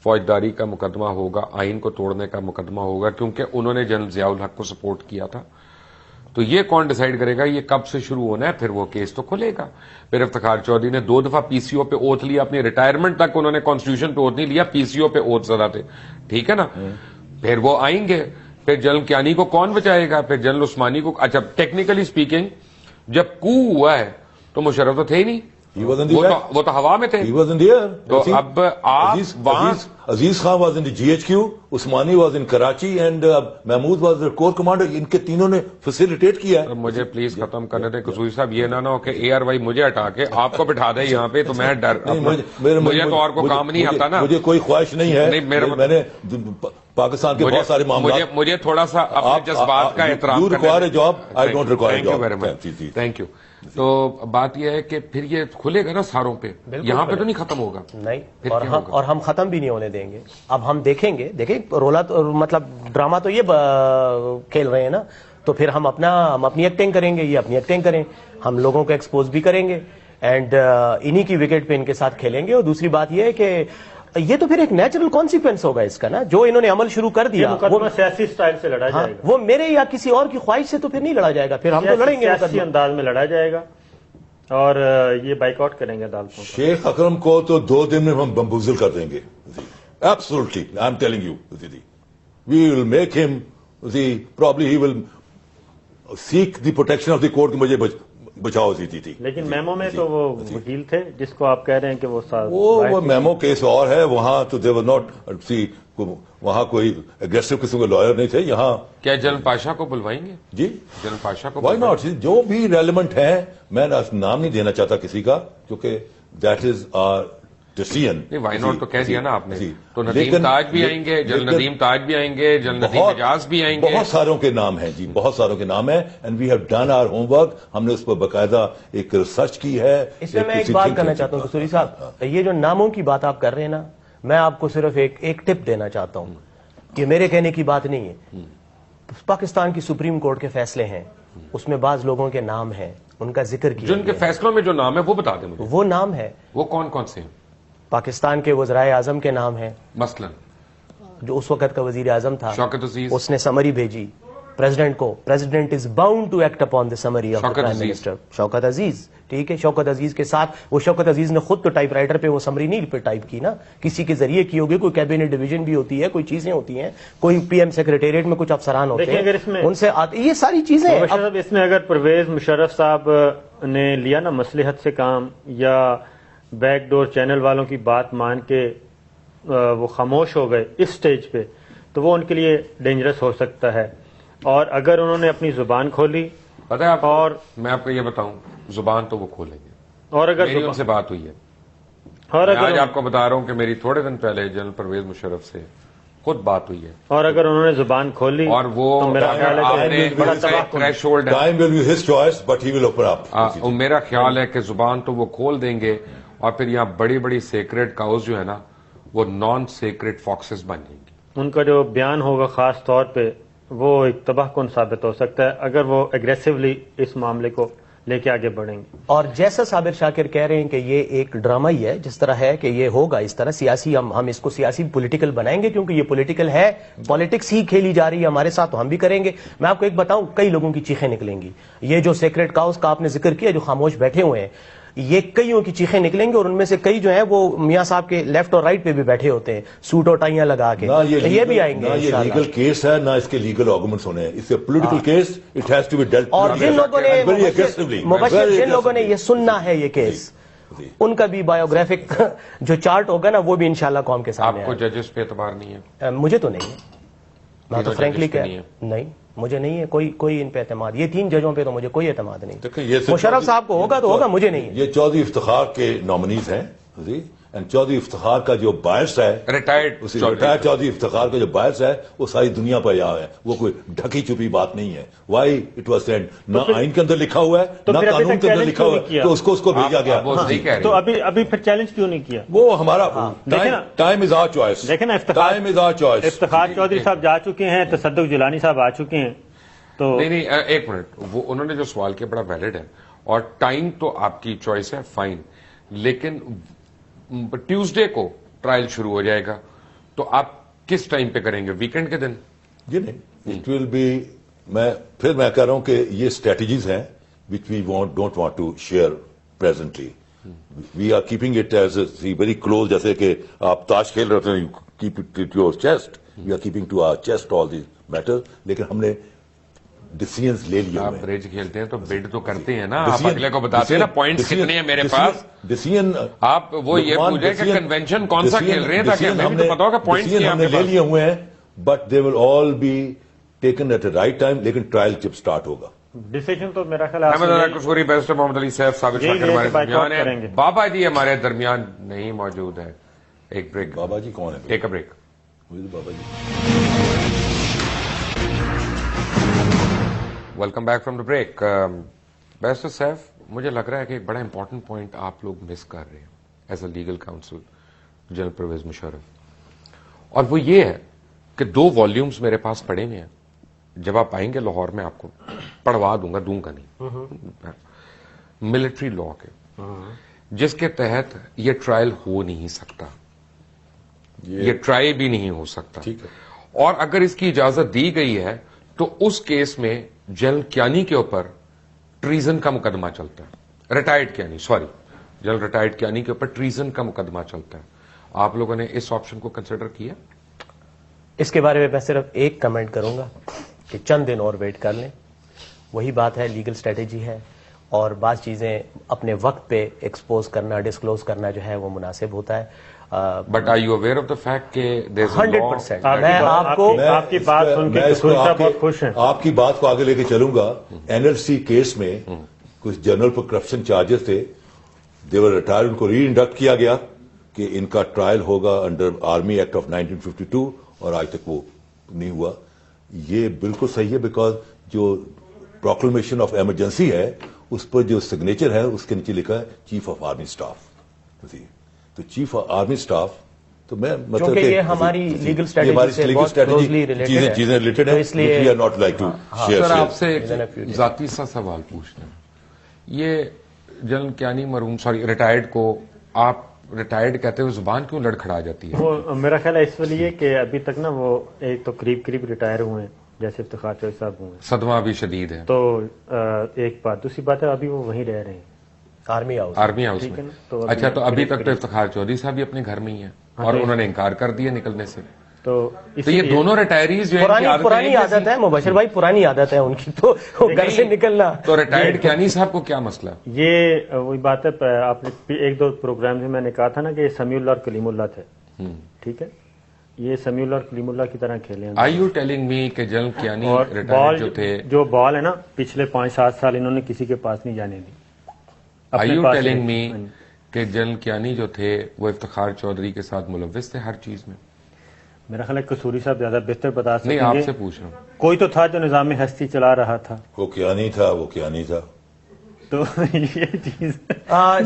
فوجداری کا مقدمہ ہوگا, آئین کو توڑنے کا مقدمہ ہوگا کیونکہ انہوں نے جنرل ضیاء الحق کو سپورٹ کیا تھا, تو یہ کون ڈیسائیڈ کرے گا یہ کب سے شروع ہونا ہے؟ پھر وہ کیس تو کھلے گا. پھر افتخار چودھری نے 2 دفعہ پی سی او پہ اوتھ لیا, اپنی ریٹائرمنٹ تک انہوں نے کانسٹیٹیوشن پہ اوتھ نہیں لیا, پی سی او پہ اوتھ زدہ تھے, ٹھیک ہے نا. پھر وہ آئیں گے, پھر جنرل کیانی کو کون بچائے گا, پھر جنرل عثمانی کو. اچھا ٹیکنیکلی اسپیکنگ جب کو ہوا ہے تو مشرف تو تھے ہی نہیں, وہ تو ہوا میں تھے. تو اب آپ Aziz Khan was in G H Q, Usmani was in Karachi, and Mahmood was corps commander. ان کے تینوں نے فیسیلیٹیٹ کیا ہے. مجھے پلیز ختم کرنے دیں قصوری صاحب, یہ نہ ہو کہ اے آر وائی مجھے ہٹا کے آپ کو بٹھا دے یہاں پہ, تو میں ڈر مجھے تو اور کو کام نہیں آتا نا. مجھے کوئی خواہش نہیں ہے, میں نے پاکستان کے بہت سارے معاملات, مجھے تھوڑا سا اپنے جذبات کا احترام تھینک یو. تو بات یہ ہے کہ پھر یہ کھلے گا نا ساروں پہ, یہاں پہ تو نہیں ختم ہوگا. نہیں, اور ہم ختم بھی نہیں ہونے دیں گے. اب ہم دیکھیں گے رولا تو مطلب ڈرامہ تو یہ کھیل رہے ہیں نا, تو پھر ہم اپنی ایکٹنگ کریں گے, یہ اپنی ایکٹنگ کریں, ہم لوگوں کو ایکسپوز بھی کریں گے, اینڈ انہی کی وکٹ پہ ان کے ساتھ کھیلیں گے. اور دوسری بات یہ ہے کہ یہ تو پھر ایک نیچرل کانسیکوینس ہوگا اس کا نا, جو انہوں نے عمل شروع کر دیا وہ سیاسی سٹائل سے لڑا جائے گا. وہ میرے یا کسی اور کی خواہش سے تو پھر نہیں لڑا جائے گا, پھر ہم تو لڑیں گے سیاسی انداز میں لڑا جائے گا, اور یہ بائک آؤٹ کریں گے عدالتوں. شیخ اکرم کو تو 2 دن میں ہم بمبوزل کر دیں گے. Absolutely I am telling you, we will make him, probably he will seek the protection of the court, مجھے بچاؤ دیتی تھی. لیکن میمو میں تو وہ وکیل تھے جس کو آپ کہہ رہے ہیں کہ وہ میمو کیس اور ہے, وہاں تو دے ور ناٹ سی, وہاں کوئی اگریسو قسم کے لائر نہیں تھے. یہاں کیا جنرل پاشا کو بلوائیں گے؟ جی جنرل پاشا کو وائی ناٹ, جو بھی ریلیونٹ ہے. میں نام نہیں دینا چاہتا کسی کا, کیونکہ that is our decision. Why not تو کہہ دیا نا آپ نے. تو ندیم تاج بھی آئیں گے, جنرل ندیم تاج بھی آئیں گے, جنرل ندیم اجاز بھی آئیں گے, بہت ساروں کے نام ہیں جی, بہت ساروں کے نام ہیں. And we have done our homework, ہم نے اس پر باقاعدہ ایک ریسرچ کی ہے. اس میں ایک بات کرنا چاہتا ہوں قصوری صاحب, یہ جو ناموں کی بات آپ کر رہے ہیں نا, میں آپ کو صرف ایک ٹپ دینا چاہتا ہوں. یہ میرے کہنے کی بات نہیں ہے, پاکستان کی سپریم کورٹ کے فیصلے ہیں, اس میں بعض لوگوں کے نام ہیں, ان کا ذکر کیا, جن کے فیصلوں میں جو نام ہے وہ بتا دیں مجھے. وہ نام ہے, وہ کون کون سے ہیں؟ پاکستان کے وزرائے اعظم کے نام ہیں, مثلا جو اس وقت کا وزیر اعظم تھا شوکت عزیز, اس نے سمری بھیجی پریزیڈنٹ کو, president is bound to act upon the summary of prime minister. Shaukat Aziz, ٹھیک ہے, شوکت عزیز کے ساتھ وہ شوکت عزیز نے خود تو ٹائپ رائٹر پہ وہ سمری نہیں پہ ٹائپ کی نا, کسی کے ذریعے کی ہوگی. کوئی کیبنٹ ڈویژن بھی ہوتی ہے, کوئی چیزیں ہوتی ہیں, کوئی پی ایم سیکریٹریٹ میں کچھ افسران ہوتے ہیں, ان سے یہ ساری چیزیں. اس میں اگر پرویز مشرف صاحب نے لیا نا مصلحت سے کام, یا بیک ڈور چینل والوں کی بات مان کے وہ خاموش ہو گئے اس سٹیج پہ, تو وہ ان کے لیے ڈینجرس ہو سکتا ہے. اور اگر انہوں نے اپنی زبان کھولی پتہ ہے آپ، اور میں آپ کو یہ بتاؤں، زبان تو وہ کھولیں گے. اور اگر میری ان سے بات ہوئی ہے. اور میں اگر آج آپ کو بتا رہا ہوں کہ میری تھوڑے دن پہلے جنرل پرویز مشرف سے خود بات ہوئی ہے، اور اگر انہوں نے زبان کھولی اور وہ تو میرا خیال ہے کہ بڑا تھریش ہولڈ ہے. Time will be his choice, but he will open up. میرا خیال ہے کہ زبان تو وہ کھول دیں گے، اور پھر یہاں بڑی بڑی سیکریٹ کاؤز جو ہے نا وہ نان سیکریٹ فاکسز بن جائیں گی. ان کا جو بیان ہوگا خاص طور پہ وہ ایک تباہ کن ثابت ہو سکتا ہے اگر وہ اگریسولی اس معاملے کو لے کے آگے بڑھیں گے. اور جیسا صابر شاکر کہہ رہے ہیں کہ یہ ایک ڈرامہ ہی ہے، جس طرح ہے کہ یہ ہوگا اس طرح سیاسی، ہم اس کو سیاسی پولیٹیکل بنائیں گے کیونکہ یہ پولیٹیکل ہے، پالیٹکس ہی کھیلی جا رہی ہے ہمارے ساتھ، تو ہم بھی کریں گے. میں آپ کو ایک بتاؤں، کئی لوگوں کی چیخیں نکلیں گی. یہ جو سیکریٹ کاؤز کا آپ نے ذکر کیا جو خاموش بیٹھے ہوئے ہیں، یہ کئیوں کی چیخیں نکلیں گے، اور ان میں سے کئی جو ہیں وہ میاں صاحب کے لیفٹ اور رائٹ پہ بھی بیٹھے ہوتے ہیں سوٹ اور ٹائیاں لگا کے. نہ یہ بھی آئیں گے نہ یہ انشاءاللہ. لیگل کیس ہے، نہ اس کے لیگل آرگومنٹس ہونے ہیں. اس سے political case, it has to be dealt اور جن لوگوں نے very aggressively. مبشر Very جن لوگوں نے aggressively. یہ سننا ہے یہ کیس، جی. ان کا بھی بایوگرافک جو چارٹ ہوگا نا وہ بھی انشاءاللہ قوم کے آپ سامنے کو آئے گا. ججز پہ اعتبار نہیں ہے؟ مجھے تو نہیں ہے، میں تو تینوں فرینکلی judges پہ کہ نہیں ہے؟ نہیں، مجھے نہیں ہے کوئی ان پہ اعتماد. یہ 3 ججوں پہ تو مجھے کوئی اعتماد نہیں. دیکھیں، یہ صرف مشرف صاحب کو ہوگا تو ہوگا، مجھے نہیں ہے. یہ چودھری افتخار کے نامنیز ہیں جی. اینڈ چودھری افتخار کا جو باعث ہے، ریٹائرڈ ریٹائر چودھری افتخار کا جو باعث ہے وہ ساری دنیا پر یہاں ہے. وہ کوئی ڈھکی چھپی بات نہیں ہے. وائی اٹ واز سینڈ، نہ آئین کے اندر لکھا ہوا ہے نہ پھر ابھی قانون تک کے اندر challenge لکھا کیوں ہوا نہیں ہے، کیا؟ تو اس کو بھیجا گیا. وہ صحیح کہہ تو رہے ہیں. ابھی پھر چیلنج کیوں نہیں کیا؟ وہ ہمارا دیکھیں نا، ٹائم از آور چوائس. دیکھیں نا، time is our choice. Iftikhar Chaudhry صاحب جا چکے ہیں، تصدق جیلانی صاحب آ چکے ہیں. تو نہیں ایک منٹ، وہ انہوں نے جو سوال کیا بڑا ویلڈ ہے، اور ٹائم تو آپ کی چوائس ہے، فائن، لیکن ٹیوزڈے کو ٹرائل شروع ہو جائے گا تو آپ کس ٹائم پہ کریں گے؟ ویکینڈ کے دن؟ یہ نہیں، اٹ ول بی، میں کہہ رہا ہوں کہ یہ اسٹریٹجیز ہیں which we don't want to share presently. We are keeping it as a very close, جیسے کہ آپ تاش کھیل رہے ہوتے ہیں، keep it to your chest. We are keeping to our chest all these matter. لیکن ہم نے ڈیسیژنز لے لیے آپ ہوئے ہیں. بریج کھیلتے ہیں تو بڈ تو کرتے ہیں نا، آپ اگلے کو بتاتے ہیں نا پوائنٹس کتنے ہیں میرے پاس. ڈیسیژن آپ وہ یہ پوچھیں کہ کنونشن کون سا کھیل رہے ہیں تاکہ ہمیں بھی تو پتا ہوگا پوائنٹس کیا ہم نے لے لیے ہوئے ہیں، but they will all be taken at a right time. لیکن ٹرائل جب سٹارٹ ہوگا، ڈیسیجن تو میرا خیال احمد اللہ قصوری، بیرسٹر محمد علی صاحب، ثابت یہی شاکر لے ہمارے کے بائیکاٹ درمیان کریں ہے. گے. بابا جی ہمارے درمیان نہیں موجود ہے. ایک بریک، بابا جی کون ہے؟ Take a break. Baba ji welcome back from the break. Barrister Saif, مجھے لگ رہا ہے کہ ایک بڑا امپورٹنٹ پوائنٹ آپ لوگ مس کر رہے ہیں as a legal counsel general Pervez Musharraf, اور وہ یہ ہے کہ 2 والیومز میرے پاس پڑے ہوئے ہیں. جب آپ آئیں گے لاہور میں آپ کو پڑھوا دوں گا نہیں، ملٹری لا کے، جس کے تحت یہ ٹرائل ہو نہیں سکتا، یہ ٹرائی بھی نہیں ہو سکتا. ٹھیک ہے. اور اگر اس کی اجازت دی گئی ہے تو اس کیس میں جنرل کیانی کے اوپر ٹریزن کا مقدمہ چلتا ہے. Retired Kayani, sorry, general retired Kayani کے اوپر ٹریزن کا مقدمہ چلتا ہے. آپ لوگوں نے اس آپشن کو کنسیڈر کیا؟ اس کے بارے میں صرف ایک کمنٹ کروں گا کہ چند دن اور ویٹ کر لیں. وہی بات ہے، لیگل اسٹریٹجی ہے، اور بعض چیزیں اپنے وقت پہ ایکسپوز کرنا، ڈسکلوز کرنا جو ہے وہ مناسب ہوتا ہے. But are you aware of the fact کہ 100% میں آپ کو آپ کی بات سن کے قصوری صاحب بہت خوش ہیں. آپ کی بات کو آگے لے کے چلوں گا. NLC کیس میں کچھ جنرل پر کرپشن چارجز تھے، دے ور ریٹائر، ان کو ری انڈکٹ کیا گیا کہ ان کا ٹرائل ہوگا انڈر آرمی ایکٹ آف 1952، اور آج تک وہ نہیں ہوا. یہ بالکل صحیح ہے، بیکاز جو پروکلمیشن آف ایمرجنسی ہے اس پر جو سگنیچر ہے اس کے نیچے لکھا ہے چیف آف آرمی اسٹاف. تو چیف آف آرمی اسٹاف، تو میں مطلب کہ یہ ہماری لیگل اسٹریٹجی سے بہت کلوزلی ریلیٹڈ ہے، چیزیں ریلیٹڈ ہیں، اس لیے we are not like to share. Sir آپ سے ایک ذاتی سا سوال پوچھنا ہے. یہ جنرل کیانی مرحوم، سوری، ریٹائرڈ کو آپ ریٹائرڈ کہتے ہوئے زبان کیوں لڑکھڑا جاتی ہے؟ وہ میرا خیال ہے اس لیے کہ ابھی تک نا وہ ایک تو قریب ریٹائر ہوئے ہیں، جیسے افتخار چودھری صاحب ہوئے ہیں، صدمہ بھی شدید ہے. تو ایک بات. دوسری بات ہے ابھی وہ وہیں رہ رہے ہیں آرمی ہاؤس. آرمی ہاؤس ٹھیک ہے میں. نا. تو اچھا، تو ابھی تک تو افتخار چودھری صاحب بھی اپنے گھر میں ہی ہیں اور انہوں نے انکار کر دیا نکلنے سے. تو یہ دونوں ریٹائریز جو پرانی عادت ہے مبشر بھائی، پرانی عادت ہے ان کی، تو گھر سے نکلنا. تو ریٹائرڈ کیانی صاحب کو کیا مسئلہ؟ یہ وہی بات ہے، آپ نے 1-2 پروگرام میں نے کہا تھا نا کہ سمیع اللہ اور کلیم اللہ تھے، ٹھیک ہے. یہ سمیع اللہ اور کلیم اللہ کی طرح کھیلے ہیں. آر یو ٹیلنگ می کہ جنرل کیانی اور ریٹائرڈ جو تھے, جو بال ہے نا پچھلے 5-7 سال انہوں نے کسی کے پاس نہیں جانے دی. آر یو ٹیلنگ می کہ جنرل کیانی جو تھے وہ افتخار چودھری کے ساتھ ملوث تھے ہر چیز میں؟ میرا خیال ہے قصوری صاحب زیادہ بہتر بتا سکیں نہیں, گے. آپ سے پوچھ رہا ہوں. کوئی تو تھا جو نظام ہستی چلا رہا تھا. وہ کیا نہیں تھا, وہ کیا نہیں تھا. تو یہ چیز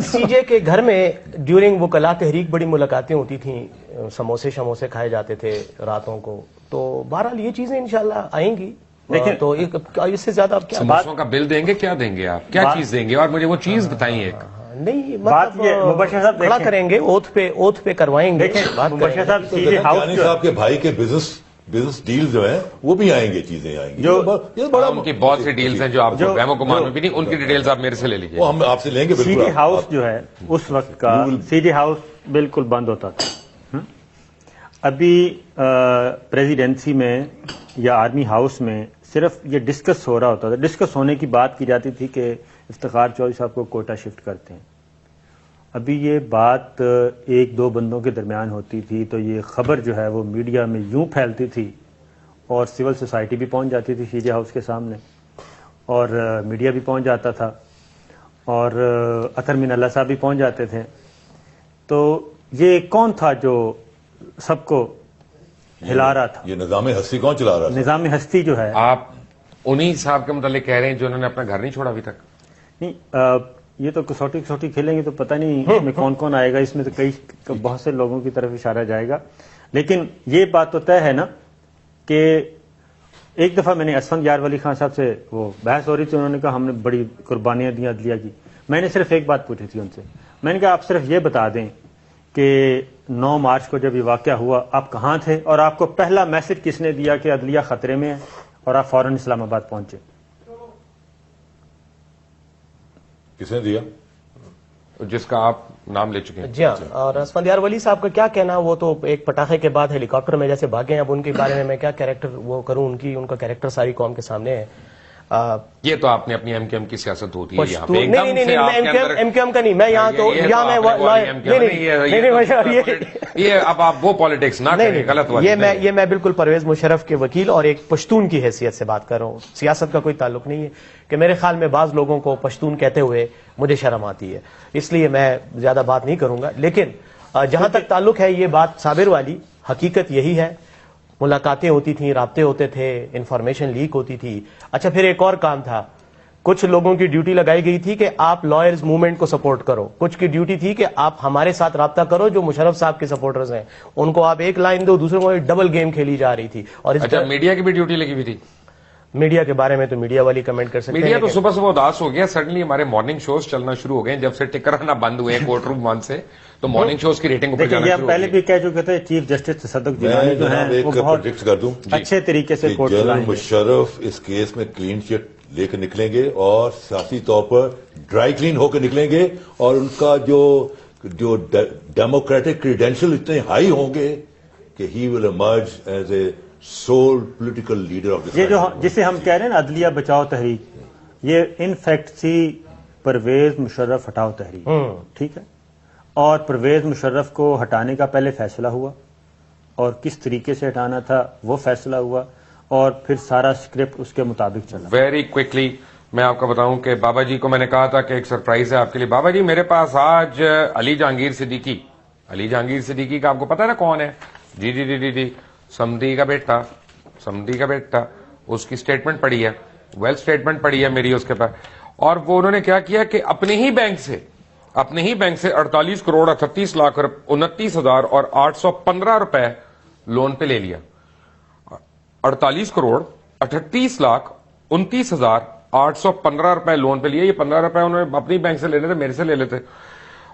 سی جے کے گھر میں ڈیورنگ وکلا تحریک بڑی ملاقاتیں ہوتی تھیں, سموسے شموسے کھائے جاتے تھے راتوں کو. تو بہرحال یہ چیزیں انشاءاللہ آئیں گی. دیکھیں تو اس سے زیادہ اب کیا سموسوں کا بل دیں گے, کیا دیں گے آپ, کیا چیز دیں گے, اور مجھے وہ چیز بتائیں ایک. نہیں بات مطلب یہ مبشر صاحب کھڑا دیکھیں. کریں گے, اوتھ پہ کروائیں گے. دیکھیں بات کریں مبشر گے. صاحب سی جے ہاؤس کیانی جو صاحب کے بھائی کے بزنس ڈیل جو ہیں وہ بھی آئیں گے, چیزیں آئیں گی. یہ بڑا ان کی بہت سی ڈیلز ہیں جو آپ کو بہمو گمان میں بھی نہیں, ان کی ڈیٹیلز آپ میرے سے لے لیجیے. وہ ہم آپ سے لیں گے سی بالکل. جے ہاؤس جو ہے اس وقت کا سی جے ہاؤس بالکل بند ہوتا تھا. ابھی پریزیڈنسی میں یا آرمی ہاؤس میں صرف یہ ڈسکس ہو رہا ہوتا تھا, ڈسکس ہونے کی بات کی جاتی تھی کہ افتخار چودھری صاحب کو کوئٹہ شفٹ کرتے ہیں. ابھی یہ بات 1-2 بندوں کے درمیان ہوتی تھی تو یہ خبر جو ہے وہ میڈیا میں یوں پھیلتی تھی اور سول سوسائٹی بھی پہنچ جاتی تھی سی جے ہاؤس کے سامنے, اور میڈیا بھی پہنچ جاتا تھا, اور اطہر مین اللہ صاحب بھی پہنچ جاتے تھے. تو یہ کون تھا جو سب کو ہلا رہا تھا؟ یہ نظام ہستی کون چلا رہا تھا؟ نظام ہستی جو ہے. آپ انہی صاحب کے متعلق کہہ رہے ہیں جو انہوں نے اپنا گھر نہیں چھوڑا ابھی تک؟ نہیں, یہ تو کسوٹی کھیلیں گے تو پتہ نہیں اس میں کون کون آئے گا. اس میں تو بہت سے لوگوں کی طرف اشارہ جائے گا. لیکن یہ بات تو طے ہے نا کہ ایک دفعہ میں نے اسفند یار ولی خان صاحب سے وہ بحث ہو رہی تھی, انہوں نے کہا ہم نے بڑی قربانیاں دی عدلیہ کی. میں نے صرف ایک بات پوچھی تھی ان سے, میں نے کہا آپ صرف یہ بتا دیں کہ 9 مارچ کو جب یہ واقعہ ہوا آپ کہاں تھے, اور آپ کو پہلا میسج کس نے دیا کہ عدلیہ خطرے میں ہے اور آپ فوراً اسلام آباد پہنچے؟ کس نے دیا؟ جس کا آپ نام لے چکے ہیں. جی ہاں. اور اسفند یار ولی صاحب کا کیا کہنا, وہ تو ایک پٹاخے کے بعد ہیلی کاپٹر میں جیسے بھاگے ہیں. اب ان کے بارے میں کیا کیریکٹر وہ کروں, ان کا کیریکٹر ساری قوم کے سامنے ہے. یہ تو آپ نے اپنی ایم کیو ایم کی سیاست ہوتی ہے یہاں پہ. نہیں, ایم کیو ایم کا نہیں, میں یہاں تو یہ اب آپ وہ پالیٹکس نہ کریں, غلط والی. یہ میں بالکل پرویز مشرف کے وکیل اور ایک پشتون کی حیثیت سے بات کر رہا ہوں. سیاست کا کوئی تعلق نہیں ہے کہ میرے خیال میں بعض لوگوں کو پشتون کہتے ہوئے مجھے شرم آتی ہے, اس لیے میں زیادہ بات نہیں کروں گا. لیکن جہاں تک تعلق ہے یہ بات صابر والی, حقیقت یہی ہے. ملاقاتیں ہوتی تھیں, رابطے ہوتے تھے, انفارمیشن لیک ہوتی تھی. اچھا پھر ایک اور کام تھا, کچھ لوگوں کی ڈیوٹی لگائی گئی تھی کہ آپ لائرز موومنٹ کو سپورٹ کرو, کچھ کی ڈیوٹی تھی کہ آپ ہمارے ساتھ رابطہ کرو جو مشرف صاحب کے سپورٹرز ہیں, ان کو آپ ایک لائن دو, دوسرے کو ڈبل گیم کھیلی جا رہی تھی. اور اچھا میڈیا کی بھی ڈیوٹی لگی ہوئی تھی. میڈیا کے بارے میں تو میڈیا والی کمنٹ کر سکتے ہیں. میڈیا تو صبح صبح اداس ہو گیا. سڈنلی ہمارے مارننگ شوز چلنا شروع ہو گئے جب سے ٹکرانا بند ہوئے ہیں کورٹ روم 1 سے, تو مارننگ شوز کی ریٹنگ اوپر دیکھیں جانا یہ شروع پہلے ہو بھی کہہ چکے تھے, چیف جسٹس تصدق جیلانی جو ہیں ایک وہ بہت پریڈکٹ کر دوں اچھے طریقے سے کورٹ جنرل چلائیں گے. مشرف اس کیس میں کلین چٹ لے کے نکلیں گے اور سیاسی طور پر ڈرائی کلین ہو کے نکلیں گے, اور ان کا جو ڈیموکریٹک کریڈینشل اتنے ہائی ہوں گے کہ he will emerge as a civil political leader of یہ جو جسے ہم کہہ رہے ہیں نا عدلیہ بچاؤ تحریک, یہ ان فیکٹ تھی پرویز مشرف ہٹاؤ تحریک. ٹھیک ہے, اور پرویز مشرف کو ہٹانے کا پہلے فیصلہ ہوا اور کس طریقے سے ہٹانا تھا وہ فیصلہ ہوا, اور پھر سارا اسکرپٹ اس کے مطابق چلا. ویری کوئکلی میں آپ کو بتاؤں کہ بابا جی کو میں نے کہا تھا کہ ایک سرپرائز ہے آپ کے لیے. بابا جی میرے پاس آج علی جہانگیر صدیقی کا آپ کو پتا ہے نا کون ہے؟ جی جی جی جی جی سمدھی کا بیٹا, اس کی سٹیٹمنٹ پڑی ہے, ویل سٹیٹمنٹ پڑی ہے میری اس کے پاس. اور وہ انہوں نے کیا کیا کہ اپنے ہی بینک سے 48 کروڑ 38 لاکھ 29,000 اور 815 روپے لون پہ لے لیا. 48 کروڑ 38 لاکھ 29,000 815 روپے لون پہ لیا. یہ 15 روپے انہوں نے اپنی بینک سے لینے تھے, میرے سے لے لیتے.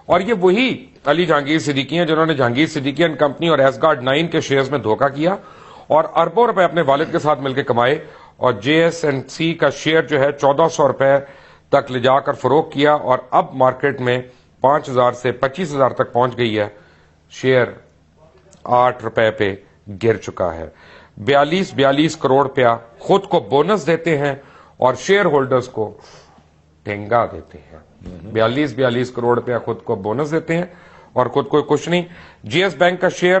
اور یہ وہی علی جہانگیر صدیقی ہیں جنہوں نے جہانگیر صدیقی اینڈ کمپنی اور ایس گارڈ 9 کے شیئرز میں دھوکہ کیا اور اربوں روپے اپنے والد کے ساتھ مل کے کمائے, اور JS&C کا شیئر جو ہے 1400 روپے تک لے جا کر فروخت کیا, اور اب مارکیٹ میں 5,000 سے 25,000 تک پہنچ گئی ہے. شیئر 8 روپے پہ گر چکا ہے. 42 کروڑ روپیہ خود کو بونس دیتے ہیں اور شیئر ہولڈرز کو ٹھنگا دیتے ہیں. 42 کروڑ روپیہ خود کو بونس دیتے ہیں اور خود کو کچھ نہیں. جی ایس بینک کا شیئر